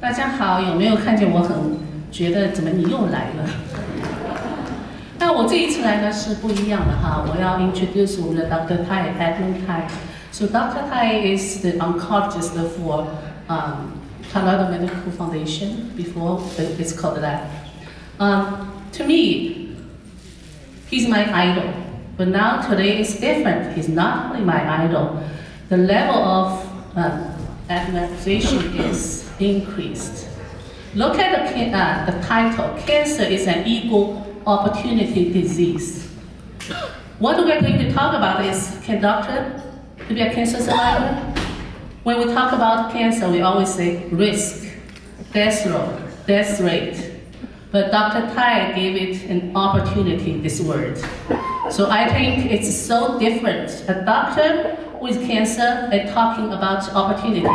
大家好，有没有看见我很觉得怎么你又来了？那我这一次来呢是不一样的哈，我要 introduce 我们的 Dr. Tai, Edmund Tai. So Dr. Tai is the oncologist for Palo Medical Foundation. Before it's called that. To me, he's my idol. But now today is different. He's not only my idol. The level of administration is increased. Look at the title. Cancer is an equal opportunity disease. What we're going to talk about is, can doctor be a cancer survivor? When we talk about cancer, we always say risk, death rate. But Dr. Tai gave it an opportunity, this word. So I think it's so different. A doctor with cancer and talking about opportunities.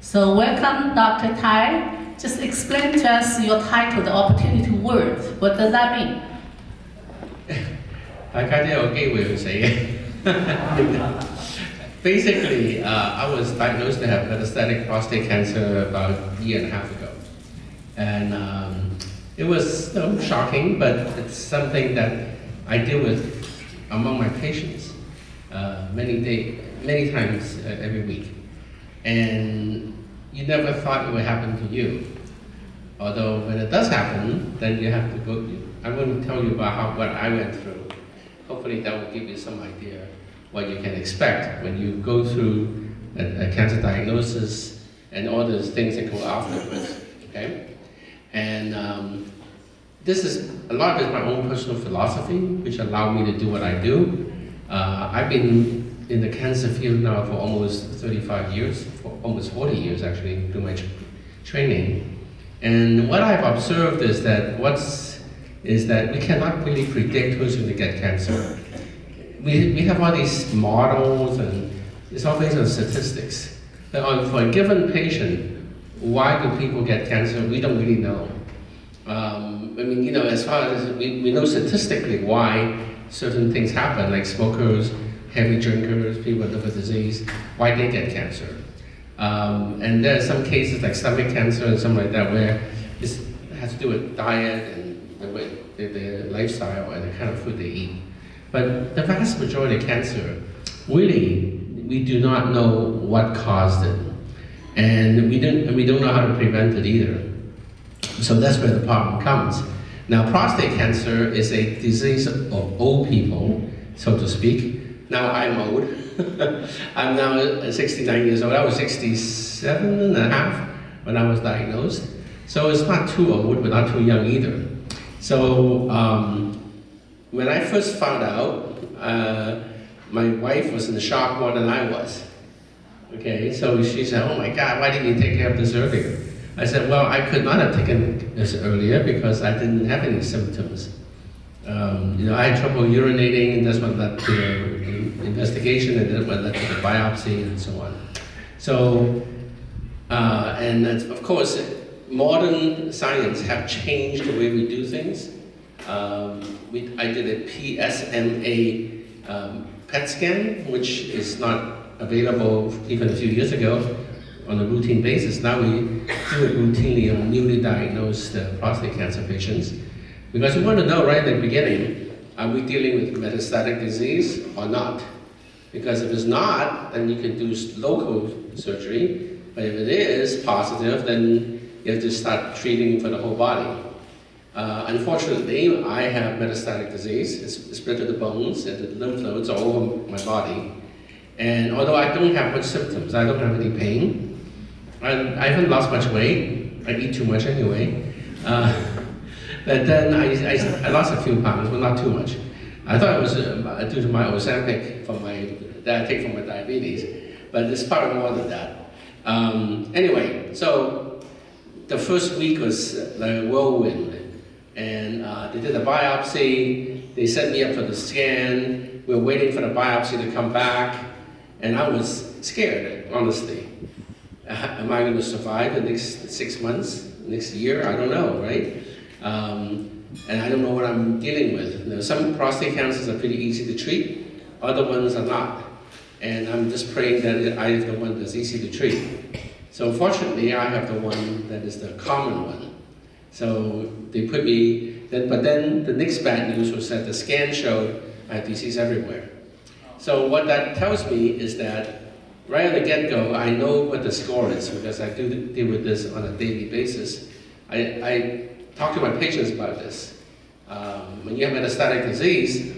So welcome, Dr. Tai. Just explain to us your title, the opportunity word. What does that mean? 大家都有機會去死嘅。Basically, I was diagnosed to have metastatic prostate cancer about a year and a half ago. And it was shocking, but it's something that I deal with among my patients many times every week. And you never thought it would happen to you. Although when it does happen, then you have to go, I'm going to tell you about what I went through. Hopefully that will give you some idea what you can expect when you go through a cancer diagnosis and all those things that go afterwards, okay? And this is, a lot of it is my own personal philosophy, which allowed me to do what I do. I've been in the cancer field now for almost 35 years, for almost 40 years actually, through my training. And what I've observed is that we cannot really predict who's going to get cancer. We have all these models and it's all based on statistics. But for a given patient, why do people get cancer? We don't really know. I mean, you know, as far as we know statistically why certain things happen, like smokers, heavy drinkers, people with liver disease, why they get cancer. And there are some cases like stomach cancer and something like that where this has to do with diet and the lifestyle and the kind of food they eat. But the vast majority of cancer, really, we do not know what caused it. And we don't know how to prevent it either. So that's where the problem comes. Now, prostate cancer is a disease of old people, so to speak. Now I'm old. I'm now 69 years old. I was 67 and a half when I was diagnosed. So it's not too old, but not too young either. So when I first found out, my wife was in shock more than I was. Okay, so she said, "Oh my God, why didn't you take care of this earlier?" I said, "Well, I could not have taken this earlier because I didn't have any symptoms. You know, I had trouble urinating, and that's what led to the investigation, and that's what led to the biopsy, and so on. So, and of course, modern science have changed the way we do things. I did a PSMA PET scan, which is not available even a few years ago on a routine basis. Now we do it routinely on newly diagnosed prostate cancer patients. Because we want to know right at the beginning, are we dealing with metastatic disease or not? Because if it's not, then you can do local surgery. But if it is positive, then you have to start treating for the whole body. Unfortunately, I have metastatic disease. It's spread to the bones and the lymph nodes all over my body. And although I don't have much symptoms, I don't have any pain. I haven't lost much weight. I eat too much anyway. But then I lost a few pounds, but not too much. I thought it was due to my Ozempic that I take from my diabetes, but it's probably more than that. Anyway, so the first week was like a whirlwind. And they did a biopsy, they set me up for the scan, we were waiting for the biopsy to come back, and I was scared, honestly. Am I going to survive the next 6 months, next year? I don't know, right? And I don't know what I'm dealing with. You know, some prostate cancers are pretty easy to treat, other ones are not. And I'm just praying that I am the one that's easy to treat. So fortunately, I have the one that is the common one. So they put me, but then the next bad news was that the scan showed I had disease everywhere. So what that tells me is that right on the get-go, I know what the score is because I do deal with this on a daily basis. I talk to my patients about this. When you have metastatic disease,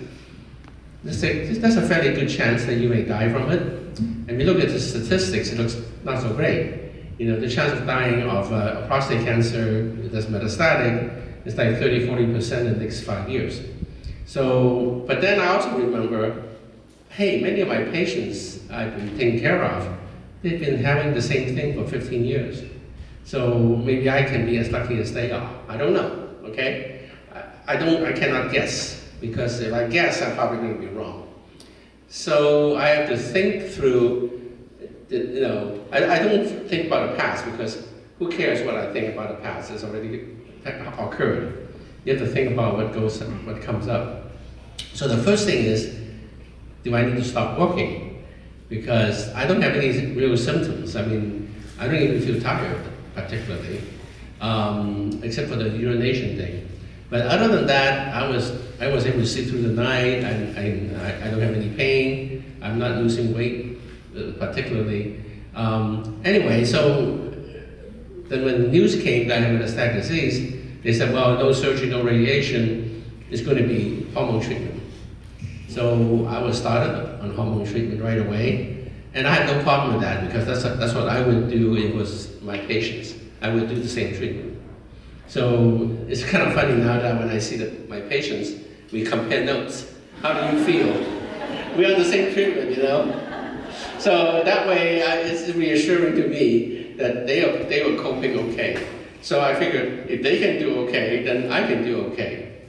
there's a fairly good chance that you may die from it. And we look at the statistics, it looks not so great. You know, the chance of dying of prostate cancer that's metastatic is like 30–40% in the next 5 years. So, but then I also remember, hey, many of my patients I've been taking care of, they've been having the same thing for 15 years. So maybe I can be as lucky as they are. I don't know, okay? I cannot guess, because if I guess, I'm probably going to be wrong. So I have to think through, you know, I don't think about the past, because who cares what I think about the past? It's already occurred. You have to think about what comes up. So the first thing is, do I need to stop working? Because I don't have any real symptoms. I mean, I don't even feel tired, particularly, except for the urination thing. But other than that, I was able to sleep through the night. I don't have any pain. I'm not losing weight, particularly. Anyway, so then when the news came that I had metastatic disease, they said, well, no surgery, no radiation, it's going to be hormone treatment. So I was started on hormone treatment right away, and I had no problem with that because that's what I would do if it was my patients. I would do the same treatment. So it's kind of funny now that when I see my patients, we compare notes. How do you feel? We're on the same treatment, you know? So that way, it's reassuring to me that they were coping okay. So I figured if they can do okay, then I can do okay.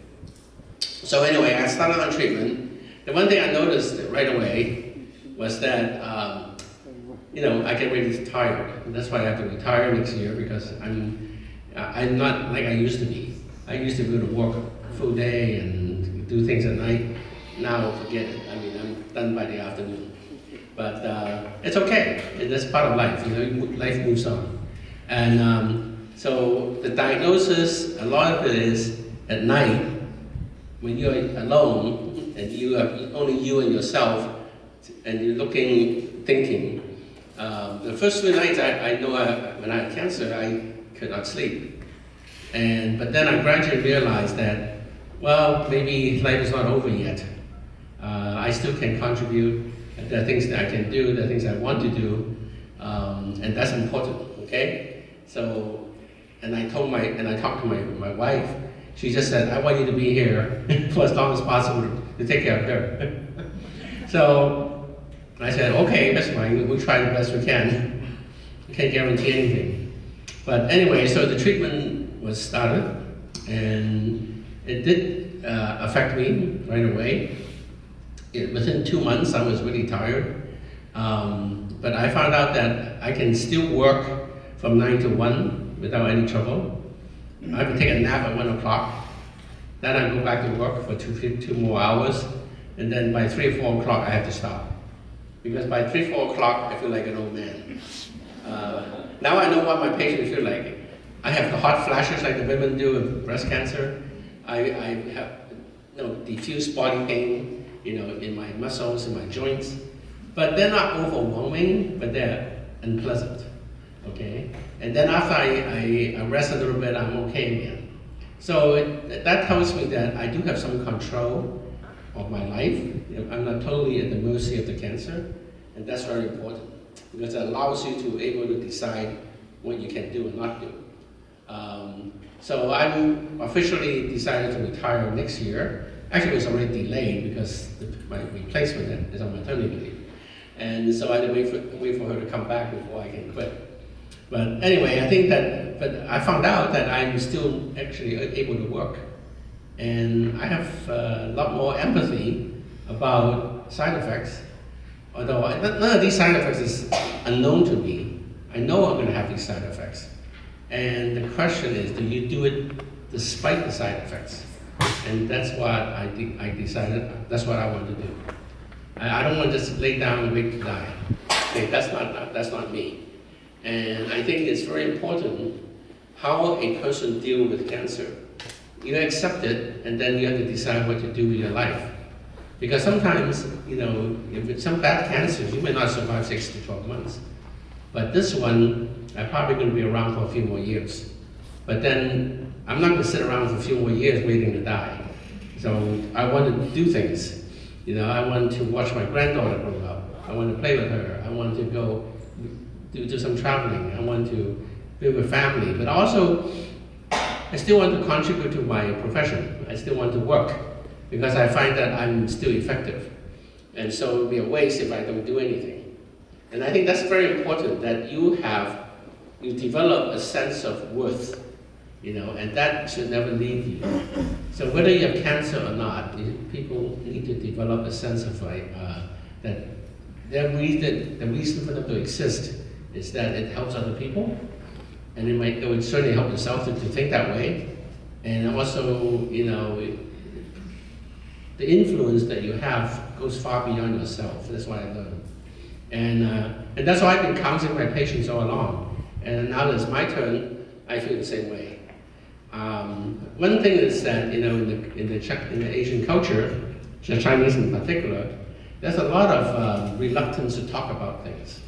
So anyway, I started on treatment. The one thing I noticed right away was that, you know, I get really tired. And that's why I have to retire next year, because I'm not like I used to be. I used to go to work a full day and do things at night. Now, forget it. I mean, I'm done by the afternoon. But it's okay. That's part of life. You know, life moves on. And so the diagnosis, a lot of it is at night, when you're alone, and you have only you and yourself, and you're looking, thinking. The first 3 nights I know when I had cancer, I could not sleep. But then I gradually realized that, well, maybe life is not over yet. I still can contribute. There are things that I can do, there are things I want to do, and that's important, okay? So, and I talked to my wife. She just said, I want you to be here for as long as possible to take care of her. So I said, okay, that's fine. We'll try the best we can. I can't guarantee anything. But anyway, so the treatment was started, and it did affect me right away. Within 2 months, I was really tired. But I found out that I can still work from 9 to 1 without any trouble. I could take a nap at 1 o'clock. Then I go back to work for two more hours. And then by 3 or 4 o'clock, I have to stop. Because by 3 or 4 o'clock, I feel like an old man. Now I know what my patients feel like. I have the hot flashes like the women do with breast cancer. I have diffuse body pain, in my muscles, in my joints. But they're not overwhelming, but they're unpleasant. Okay? And then after I rest a little bit, I'm okay again. So that tells me that I do have some control of my life. I'm not totally at the mercy of the cancer, and that's very important because it allows you to able to decide what you can do and not do. So I'm officially decided to retire next year. Actually, it was already delayed because my replacement is on maternity leave, and so I had to wait for her to come back before I can quit. But anyway, I think that, but I found out that I'm still actually able to work. And I have a lot more empathy about side effects, although none of these side effects is unknown to me. I know I'm going to have these side effects. And the question is, do you do it despite the side effects? And that's what I decided, that's what I want to do. I don't want to just lay down and wait to die. Okay, that's not me. And I think it's very important how a person deals with cancer. You accept it, and then you have to decide what to do with your life. Because sometimes, you know, if it's some bad cancers, you may not survive 6 to 12 months. But this one, I'm probably going to be around for a few more years. But then, I'm not going to sit around for a few more years waiting to die. So I want to do things. You know, I want to watch my granddaughter grow up. I want to play with her. I want to go do some traveling. I want to be with family. But also, I still want to contribute to my profession. I still want to work because I find that I'm still effective. And so it would be a waste if I don't do anything. And I think that's very important that you develop a sense of worth, you know, and that should never leave you. So whether you have cancer or not, people need to develop a sense of that the reason for them to exist is that it helps other people, and it would certainly help yourself to think that way. And also, you know, the influence that you have goes far beyond yourself. That's what I learned. And that's why I've been counseling my patients all along. And now that it's my turn, I feel the same way. One thing is that, you know, in the Asian culture, the Chinese in particular, there's a lot of reluctance to talk about things.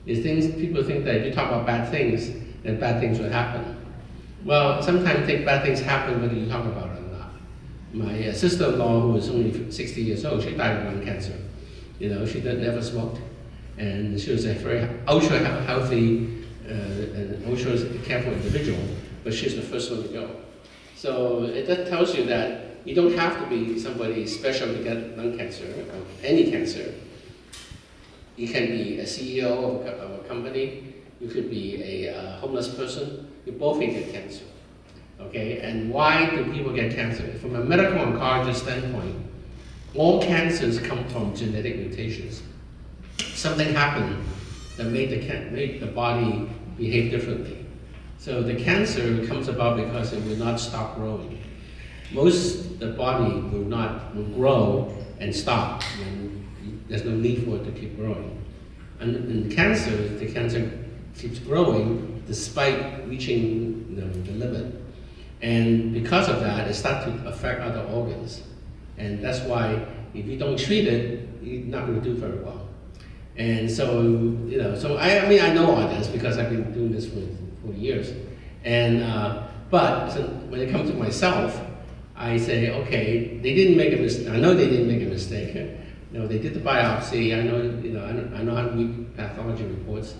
People think that if you talk about bad things, then bad things will happen. Well, sometimes bad things happen whether you talk about it or not. My sister-in-law, who was only 60 years old, she died of lung cancer. You know, she never smoked, and she was a very ultra healthy and ultra careful individual, but she's the first one to go. So that tells you that you don't have to be somebody special to get lung cancer or any cancer. You can be a CEO of a company. You could be a homeless person. You both can get cancer. Okay, and why do people get cancer? From a medical oncologist standpoint, all cancers come from genetic mutations. Something happened that made the body behave differently. So the cancer comes about because it will not stop growing. The body will grow and stop when there's no need for it to keep growing. And in cancer, the cancer keeps growing despite reaching the limit. And because of that, it starts to affect other organs. And that's why if you don't treat it, you're not going to do very well. And so, you know, I know all this because I've been doing this for years. And, but when it comes to myself, I say, okay, they didn't make a mistake. I know they didn't make a mistake. You know, they did the biopsy. I know how to read pathology reports.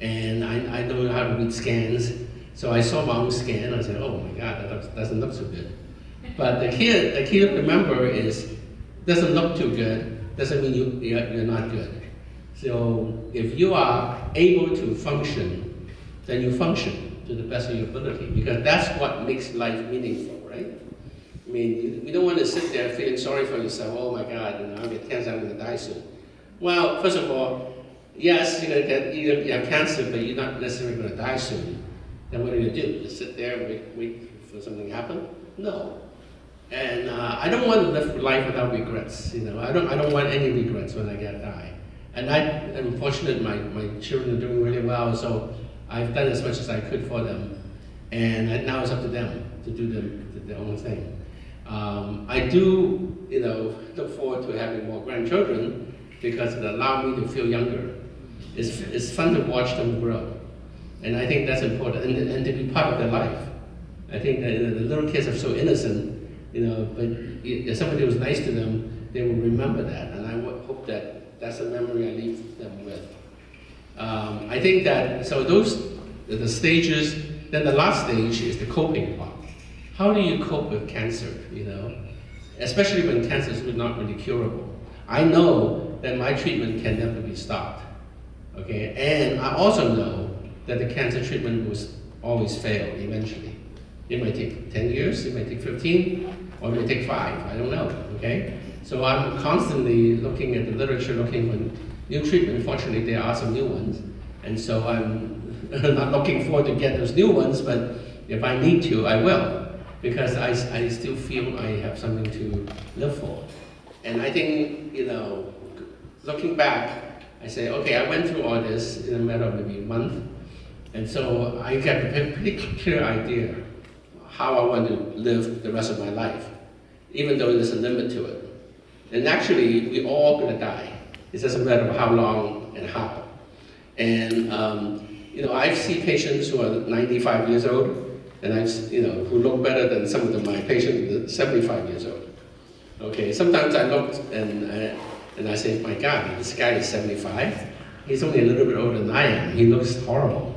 And I know how to read scans. So I saw my own scan, I said, oh my God, that doesn't look so good. But the key to remember is, doesn't look too good, doesn't mean you're not good. So if you are able to function, then you function to the best of your ability, because that's what makes life meaningful, right? I mean, you don't want to sit there feeling sorry for yourself, oh my God, you know, I get cancer, I'm going to die soon. Well, first of all, yes, you have cancer, but you're not necessarily going to die soon. Then what do you do? Just sit there and wait for something to happen? No. And I don't want to live life without regrets. You know, I don't want any regrets when I die. And I'm fortunate my children are doing really well, so I've done as much as I could for them. And now it's up to them to do their own thing. I do, you know, look forward to having more grandchildren because it allows me to feel younger. It's fun to watch them grow. And I think that's important, and to be part of their life. I think that the little kids are so innocent, you know, but if somebody was nice to them, they will remember that, and I hope that that's a memory I leave them with. I think that, so those are the stages. Then the last stage is the coping part. How do you cope with cancer, you know? Especially when cancer is not really curable. I know that my treatment can never be stopped, okay? And I also know that the cancer treatment will always fail eventually. It might take 10 years, it might take 15, or it may take 5, I don't know, okay? So I'm constantly looking at the literature, looking for new treatment. Fortunately, there are some new ones. And so I'm not looking forward to get those new ones, but if I need to, I will. Because I still feel I have something to live for. And I think, you know, looking back, I say, okay, I went through all this in a matter of maybe a month. And so I get a pretty clear idea how I want to live the rest of my life, even though there's a limit to it. And actually, we're all going to die. It doesn't matter how long and how. And I see patients who are 95 years old, and who look better than some of my patients that are 75 years old. Okay, sometimes I look and I say, my God, this guy is 75. He's only a little bit older than I am. He looks horrible.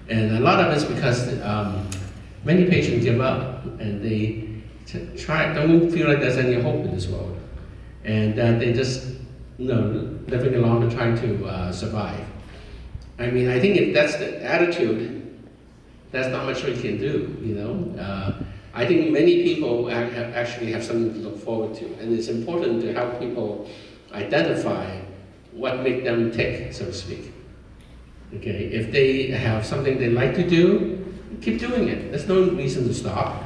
And a lot of it's because many patients give up and they don't feel like there's any hope in this world. And they just, living along and trying to survive. I mean, I think if that's the attitude, that's not much we can do, I think many people actually have something to look forward to, and it's important to help people identify what makes them tick, so to speak. Okay, if they have something they like to do, keep doing it. There's no reason to stop,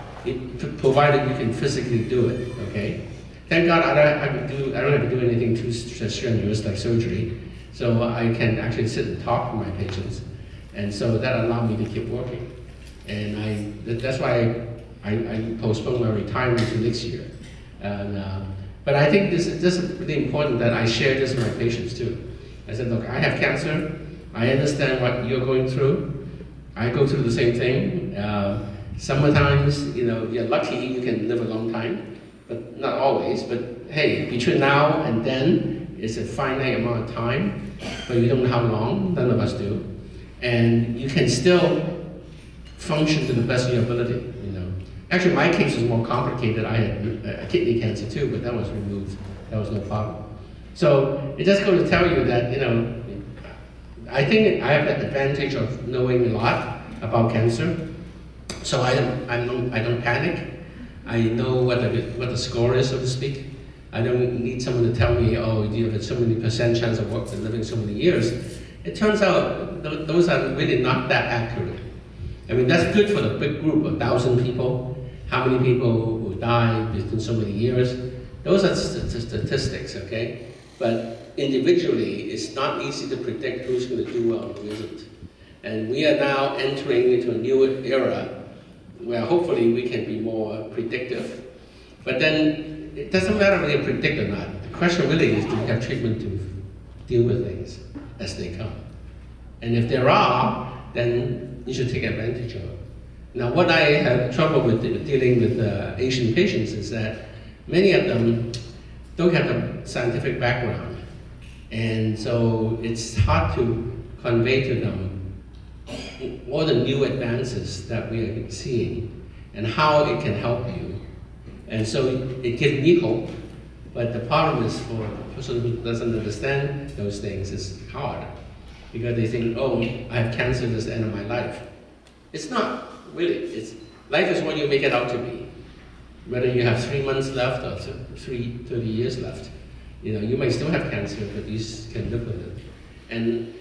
provided you can physically do it. Okay. Thank God I don't have to do anything too strenuous like surgery, so I can actually sit and talk to my patients, and so that allowed me to keep working. And that's why I postponed my retirement to next year. But I think this is really important that I share this with my patients too. I said, look, I have cancer. I understand what you're going through. I go through the same thing. Sometimes, you're lucky you can live a long time, but not always. But hey, between now and then, it's a finite amount of time, but you don't know how long. None of us do. And you can still function to the best of your ability. Actually, my case was more complicated. I had kidney cancer too, but that was removed. That was no problem. So it just goes to tell you that, I think I have the advantage of knowing a lot about cancer. So I don't panic. I know what the score is, so to speak. I don't need someone to tell me, oh, you have so many % chance of living so many years. It turns out those are really not that accurate. I mean, that's good for the big group of 1,000 people. How many people will die within so many years? Those are statistics, okay? But individually, it's not easy to predict who's going to do well and who isn't. And we are now entering into a new era where hopefully we can be more predictive. But then it doesn't matter whether you predict or not. The question really is, do we have treatment to deal with things as they come? And if there are, then you should take advantage of it. Now, what I have trouble with dealing with Asian patients is that many of them don't have the scientific background. And so it's hard to convey to them all the new advances that we are seeing and how it can help you. And so it gives me hope, but the problem is for the person who doesn't understand those things, it's hard. Because they think, oh, I have cancer, this is the end of my life. It's not. Really, life is what you make it out to be. Whether you have 3 months left or 30 years left, you might still have cancer, but you can live with it. And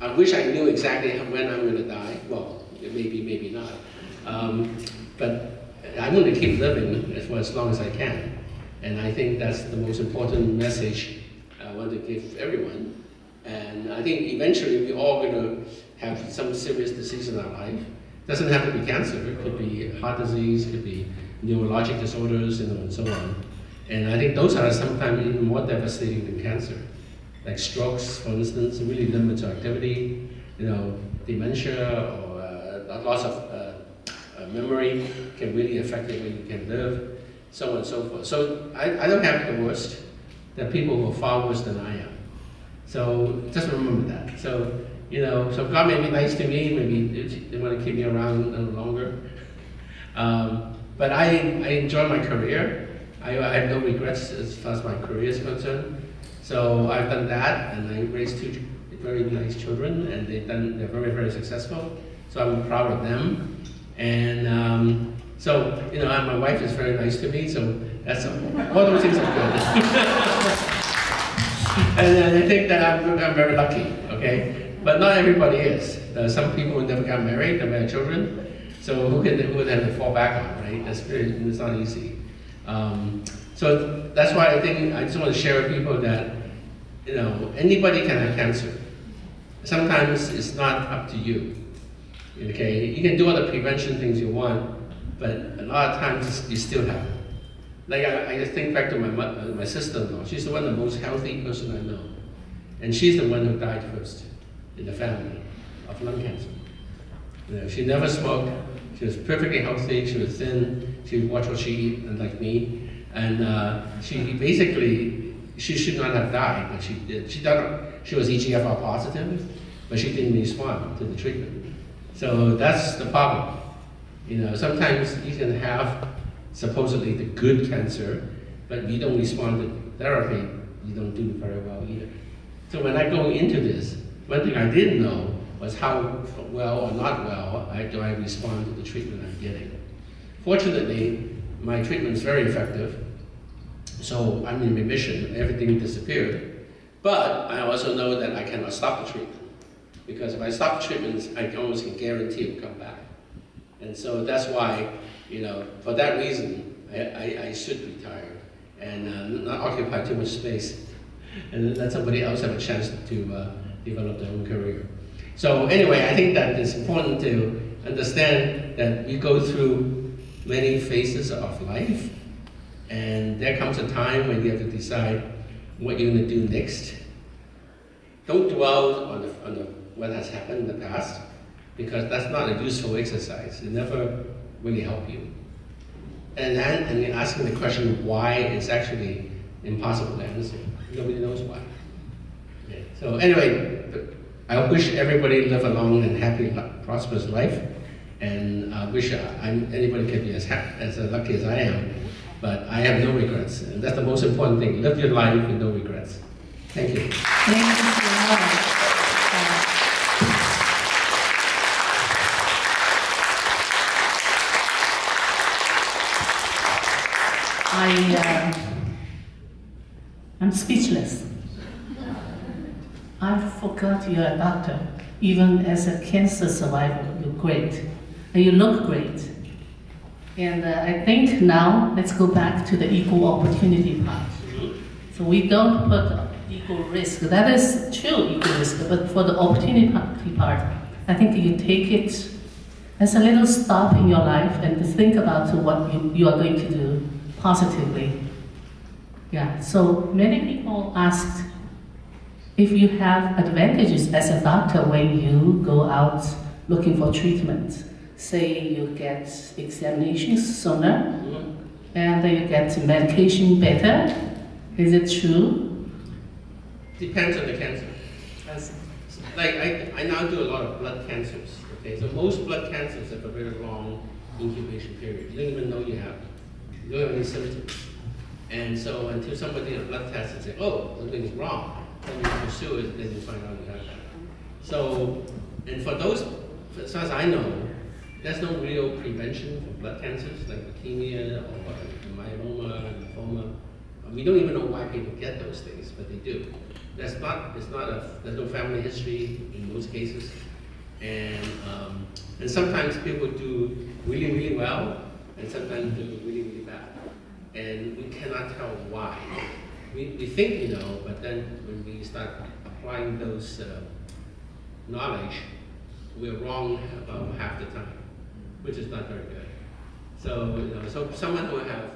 I wish I knew exactly when I'm going to die. Well, maybe not. But I want to keep living for as long as I can. And I think that's the most important message I want to give everyone. And I think eventually we're all going to have some serious disease in our life. Doesn't have to be cancer. It could be heart disease, it could be neurologic disorders, and so on. And I think those are sometimes even more devastating than cancer. Like strokes, for instance, really limits our activity. Dementia or loss of memory can really affect the way you can live, so on and so forth. So I don't have the worst. There are people who are far worse than I am. So just remember that. So so God may be nice to me, maybe they want to keep me around a little longer. But I enjoy my career. I have no regrets as far as my career is concerned. So I've done that, and I raised 2 very nice children, and they're very, very successful. So I'm proud of them. And so, and my wife is very nice to me, so that's all those things are good. And I think that I'm very lucky, okay? But not everybody is. Some people never got married, never had children. So who would have to fall back on, right? It's not easy. So that's why I think I just want to share with people that, anybody can have cancer. Sometimes it's not up to you. Okay, you can do all the prevention things you want, but a lot of times you still have it. Like I just think back to my sister-in-law. She's the one, the most healthy person I know, and she's the one who died first in the family of lung cancer. You know, she never smoked. She was perfectly healthy. She was thin. She would watch what she eat, unlike me. And she basically, she should not have died, but she did. She was EGFR positive, but she didn't respond to the treatment. So that's the problem. You know, sometimes you can have supposedly the good cancer, but if you don't respond to therapy, you don't do very well either. So when I go into this, one thing I didn't know was how well or not well do I respond to the treatment I'm getting. Fortunately, my treatment is very effective, so I'm in remission, everything disappeared. But I also know that I cannot stop the treatment, because if I stop the treatments, I almost can guarantee it will come back. And so that's why, you know, for that reason, I should retire and not occupy too much space and let somebody else have a chance to develop their own career. So anyway, I think that it's important to understand that we go through many phases of life, and there comes a time when you have to decide what you're going to do next. Don't dwell on what has happened in the past, because that's not a useful exercise. It never really helps you. And asking the question why is actually impossible to answer. Nobody knows why. Okay. So anyway, I wish everybody live a long and happy, prosperous life, and I wish anybody could be as lucky as I am, but I have no regrets, and that's the most important thing. Live your life with no regrets. Thank you. Thank you so much. I'm speechless. I forgot you're a doctor. Even as a cancer survivor, you're great. And you look great. And I think now, let's go back to the equal opportunity part. So we don't put equal risk. That is true, equal risk, but for the opportunity part, I think you take it as a little stop in your life and think about what you are going to do positively. Yeah, so many people asked if you have advantages as a doctor when you go out looking for treatment. Say you get examinations sooner, and you get medication better. Is it true? Depends on the cancer. Like I now do a lot of blood cancers. Okay, so most blood cancers have a very long incubation period. You don't even know you have. You don't have any symptoms. And so until somebody did a blood test and say, oh, something's wrong, then you pursue it, then you find out you have that. So, and for those, as far as I know, there's no real prevention for blood cancers like leukemia or myeloma, lymphoma. We don't even know why people get those things, but they do. There's no family history in most cases. And sometimes people do really, really well, and sometimes do really, really bad. And we cannot tell why. We think we know, but then when we start applying those knowledge, we're wrong about half the time, which is not very good. So, you know, so someone who have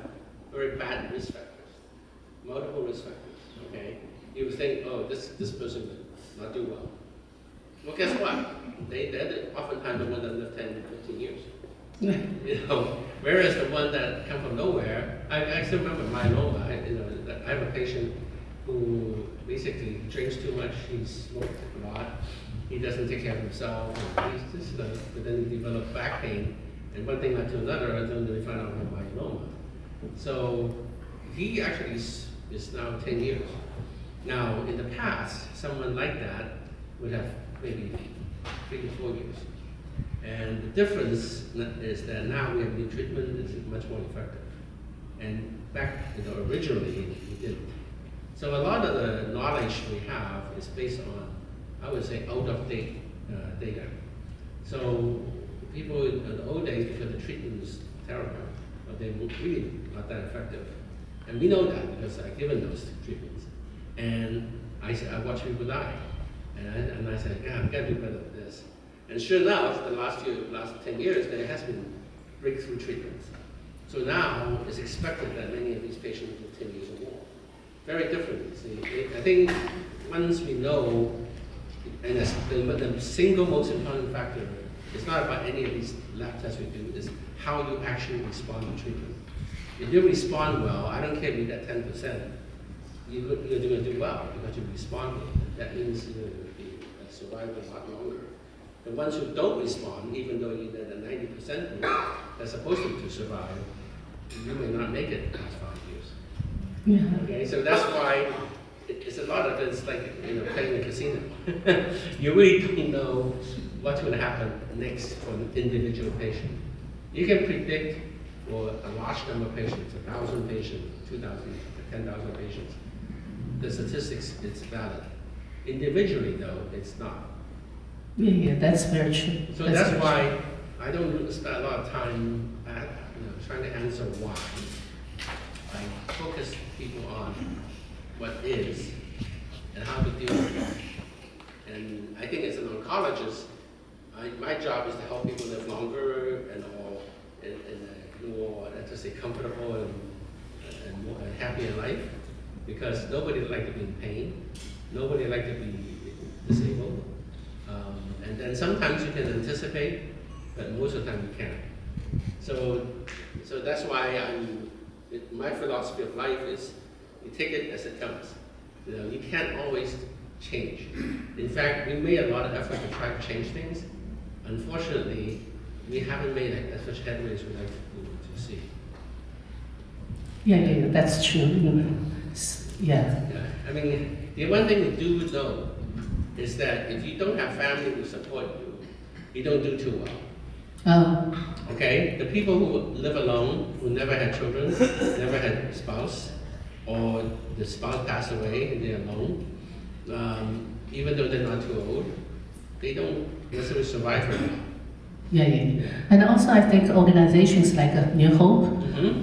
very bad risk factors, multiple risk factors, okay, you would think, oh, this person would not do well. Well, guess what? They're oftentimes the one that live 10, 15 years. You know, whereas the one that come from nowhere, I still remember myeloma. I have a patient who basically drinks too much, he smoked a lot, he doesn't take care of himself, and he's just, but then he developed back pain, and one thing led to another, and then we found out he had myeloma. So he actually is now 10 years. Now, in the past, someone like that would have maybe 3 to 4 years. And the difference is that now we have new treatment that's much more effective. And back, originally, we didn't. So a lot of the knowledge we have is based on, I would say, out-of-date data. So people in the old days, because the treatment was terrible, but they were really not that effective. And we know that because I've given those treatments. And I watch people die. And I said, yeah, I've got to do better than this. And sure enough, the last 10 years, there has been breakthrough treatments. So now it's expected that many of these patients will 10 years or more. Very different. See, I think once we know, and the single most important factor is not about any of these lab tests we do, is how you actually respond to treatment. If you respond well, I don't care if you get 10%, you're going to do well because you respond. That means you're going to survive a lot longer. The ones who don't respond, even though you're at a 90% group that's supposed to survive, you may not make it past 5 years. Yeah. Okay, so that's why it's a lot of it's like playing a casino. You really don't know what's going to happen next for an individual patient. You can predict for a large number of patients, 1,000 patients, 2,000, 10,000 patients. The statistics, it's valid. Individually, though, it's not. Yeah, that's very true. So that's why I don't spend a lot of time trying to answer why. I focus people on what is and how to deal with it. And I think as an oncologist, my job is to help people live longer and more, let's just say, comfortable and more happy in life. Because nobody would like to be in pain. Nobody would like to be disabled. And then sometimes you can anticipate, but most of the time you can't. So that's why my philosophy of life is you take it as it comes. You can't always change. In fact, we made a lot of effort to try to change things. Unfortunately, we haven't made as much headway as we'd like to see. Yeah, that's true. Yeah. I mean, the one thing we do know is that if you don't have family who support you, you don't do too well. Okay? The people who live alone, who never had children, never had a spouse, or the spouse passed away and they're alone, even though they're not too old, they don't necessarily survive very well. Yeah. And also I think organizations like New Hope,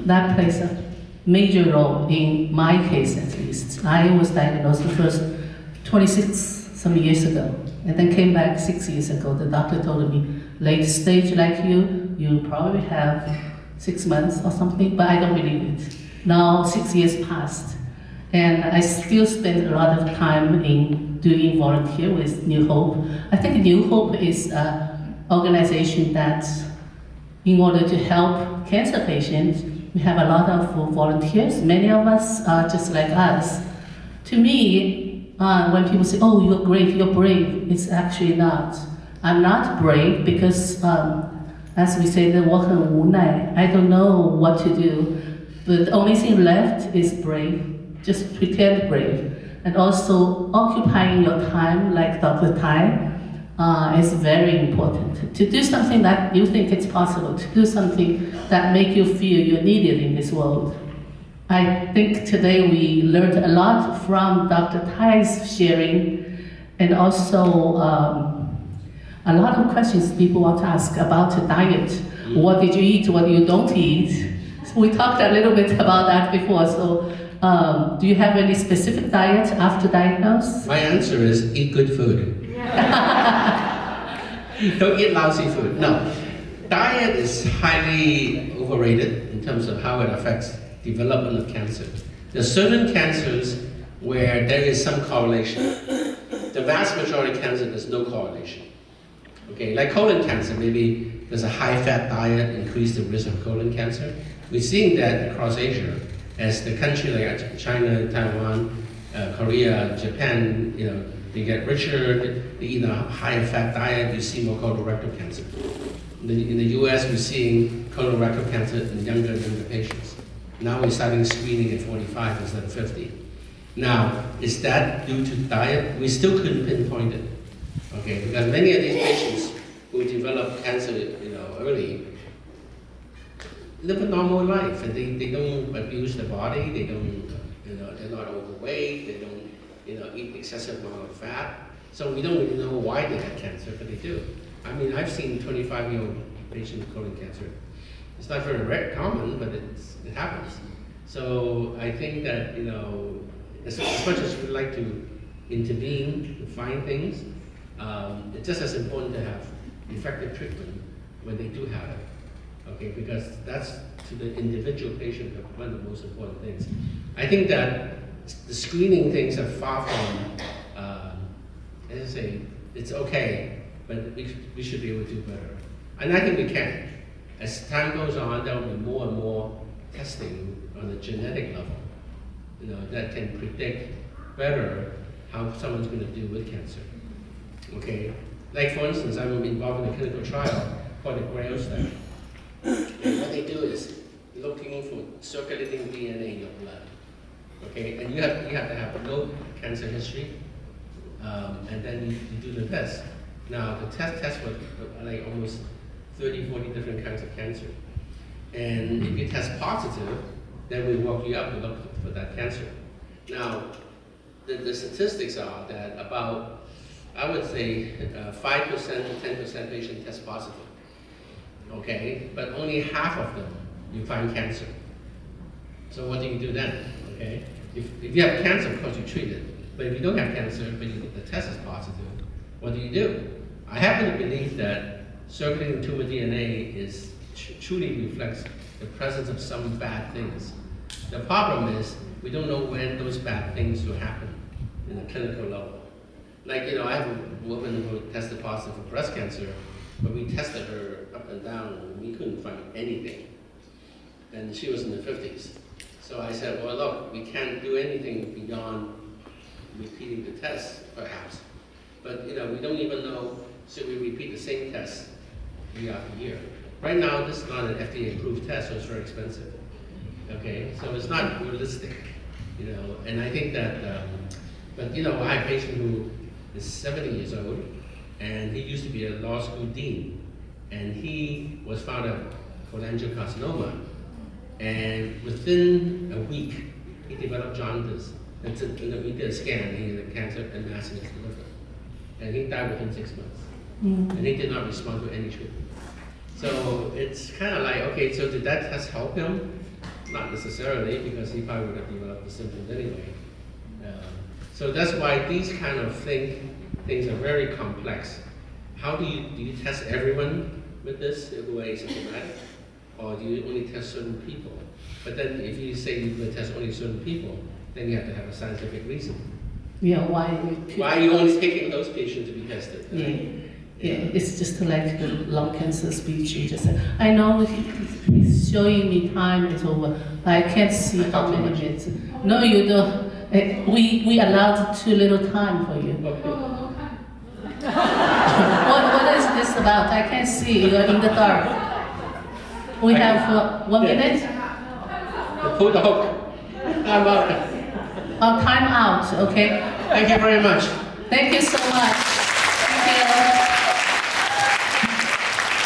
that plays a major role in my case at least. I was diagnosed first 26 some years ago, and then came back 6 years ago. The doctor told me, late stage like you probably have 6 months or something, but I don't believe it. Now 6 years passed, and I still spend a lot of time in doing volunteer with New Hope. I think New Hope is an organization that, in order to help cancer patients, we have a lot of volunteers. Many of us are just like us. To me, when people say, oh, you're great, you're brave, it's actually not. I'm not brave because, as we say, I don't know what to do. But the only thing left is brave. Just pretend brave. And also, occupying your time, like Dr. Tai, is very important. To do something that you think it's possible, to do something that makes you feel you're needed in this world. I think today we learned a lot from Dr. Tai's sharing, and also a lot of questions people want to ask about the diet. What did you eat, what you don't eat? So we talked a little bit about that before, so do you have any specific diet after diagnosis? My answer is eat good food. Don't eat lousy food. No. Diet is highly overrated in terms of how it affects development of cancer. There are certain cancers where there is some correlation. The vast majority of cancer, there's no correlation. Okay, like colon cancer, maybe there's a high-fat diet increase the risk of colon cancer. We're seeing that across Asia as the country like China, Taiwan, Korea, Japan, they get richer, they eat a higher fat diet, you see more colorectal cancer. In the US, we're seeing colorectal cancer in younger patients. Now we're starting screening at 45 instead of 50. Now, is that due to diet? We still couldn't pinpoint it. Okay, because many of these patients who develop cancer early live a normal life, and they don't abuse the body, they don't, they're not overweight, they don't eat excessive amount of fat. So we don't really know why they have cancer, but they do. I mean, I've seen 25-year-old patients with colon cancer. It's not very common, but it happens. So I think that, as much as we'd like to intervene, to find things, it's just as important to have effective treatment when they do have it. Okay, because that's to the individual patient one of the most important things. I think that the screening things are far from, as I say, it's okay, but we should be able to do better. And I think we can. As time goes on, there will be more and more testing on the genetic level, that can predict better how someone's going to deal with cancer. Okay, like for instance, I'm involved in a clinical trial called the Grail study. And what they do is looking for circulating DNA in your blood. Okay, and you have to have no cancer history, and then you do the test. Now the test for like almost 30, 40 different kinds of cancer. And if you test positive, then we walk you up to look for that cancer. Now, the statistics are that about, I would say, 5% to 10% patients test positive. Okay, but only half of them you find cancer. So what do you do then? Okay, if you have cancer, of course you treat it. But if you don't have cancer, but the test is positive, what do? I happen to believe that circulating tumor DNA truly reflects the presence of some bad things. The problem is we don't know when those bad things will happen in a clinical level. Like, I have a woman who tested positive for breast cancer, but we tested her up and down and we couldn't find anything. And she was in the 50s. So I said, well, look, we can't do anything beyond repeating the test, perhaps. But, we don't even know, should we repeat the same test year after year? Right now, this is not an FDA-approved test, so it's very expensive. Okay, so it's not realistic, And I think that, but I have a patient who is 70 years old, and he used to be a law school dean, and he was found out cholangiocarcinoma, and within a week, he developed jaundice. And we did a scan, he had cancer and mass in his liver, and he died within 6 months. And he did not respond to any treatment. So it's kind of like, okay, so did that test help him? Not necessarily, because he probably would have developed the symptoms anyway. So that's why these kind of things are very complex. How do you test everyone with this who are asymptomatic? Or do you only test certain people? But then if you say you're going to test only certain people, then you have to have a scientific reason. Yeah, why are you only picking those patients to be tested? Yeah, it's just like the lung cancer speech you just said. I know he's showing me time is over. I can't see how many minutes. No, you don't. We allowed too little time for you. Okay. What is this about? I can't see. You're in the dark. We have 1 minute. Pull the hook. I'm out. Time out. Okay. Thank you very much. Thank you so much.